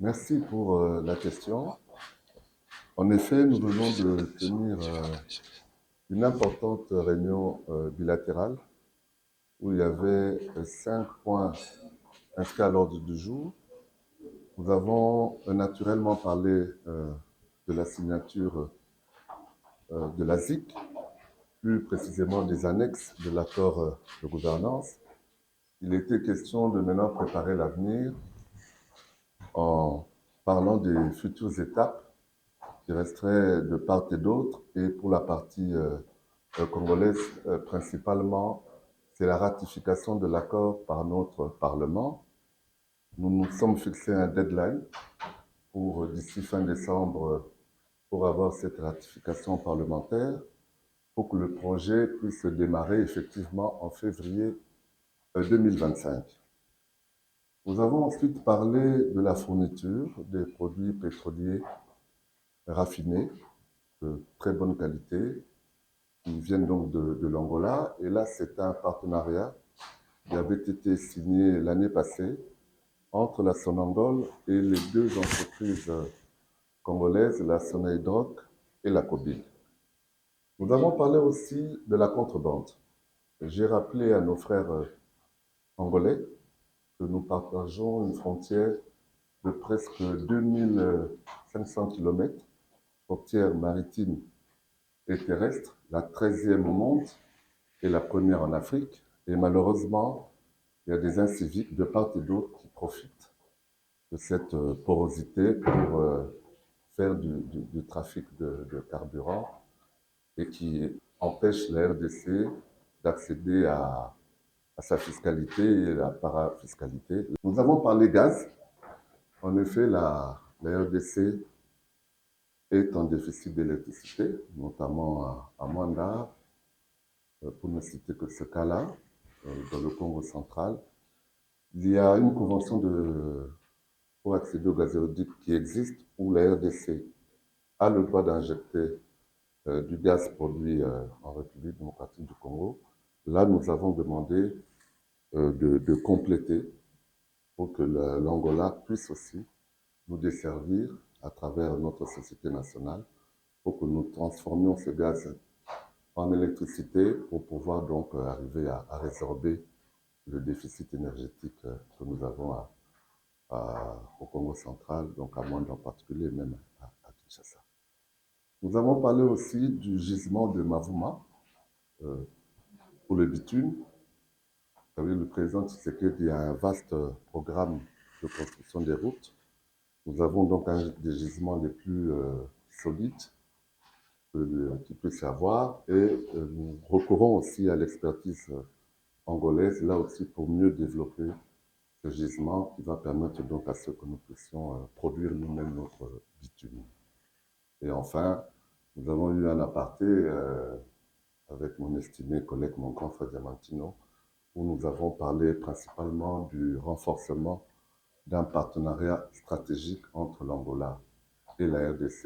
Merci pour la question. En effet, nous venons de tenir une importante réunion bilatérale où il y avait 5 points inscrits à l'ordre du jour. Nous avons naturellement parlé de la signature de la ZIC, plus précisément des annexes de l'accord de gouvernance. Il était question de maintenant préparer l'avenir en parlant des futures étapes qui resterait de part et d'autre. Et pour la partie congolaise, principalement, c'est la ratification de l'accord par notre Parlement. Nous nous sommes fixé un deadline pour d'ici fin décembre pour avoir cette ratification parlementaire pour que le projet puisse démarrer effectivement en février 2025. Nous avons ensuite parlé de la fourniture des produits pétroliers raffinés de très bonne qualité qui viennent donc de l'Angola. Et là, c'est un partenariat qui avait été signé l'année passée entre la Sonangol et les deux entreprises congolaises, la Sonaidroc et la Cobil. Nous avons parlé aussi de la contrebande. J'ai rappelé à nos frères angolais que nous partageons une frontière de presque 2500 km, frontière maritime et terrestre, la 13e au monde et la première en Afrique. Et malheureusement, il y a des inciviques de part et d'autre qui profitent de cette porosité pour faire du trafic de carburant et qui empêchent la RDC d'accéder à sa fiscalité et la parafiscalité. Nous avons parlé gaz. En effet, la RDC est en déficit d'électricité, notamment à Manda, pour ne citer que ce cas-là, dans le Congo central. Il y a une convention pour accéder au gazéoduc qui existe où la RDC a le droit d'injecter du gaz produit en République démocratique du Congo. Là, nous avons demandé de compléter pour que l'Angola puisse aussi nous desservir à travers notre société nationale pour que nous transformions ce gaz en électricité pour pouvoir donc arriver à résorber le déficit énergétique que nous avons au Congo central, donc à Mwanda en particulier, même à Kinshasa. Nous avons parlé aussi du gisement de Mavuma euh, pour le bitume. Vous savez, le président Tshisekedi a un vaste programme de construction des routes. Nous avons donc un des gisements les plus solides qu'il puisse y avoir et nous recourons aussi à l'expertise angolaise, là aussi pour mieux développer ce gisement qui va permettre donc à ce que nous puissions produire nous-mêmes notre bitume. Et enfin, nous avons eu un aparté avec mon estimé collègue, mon grand frère Diamantino, où nous avons parlé principalement du renforcement d'un partenariat stratégique entre l'Angola et la RDC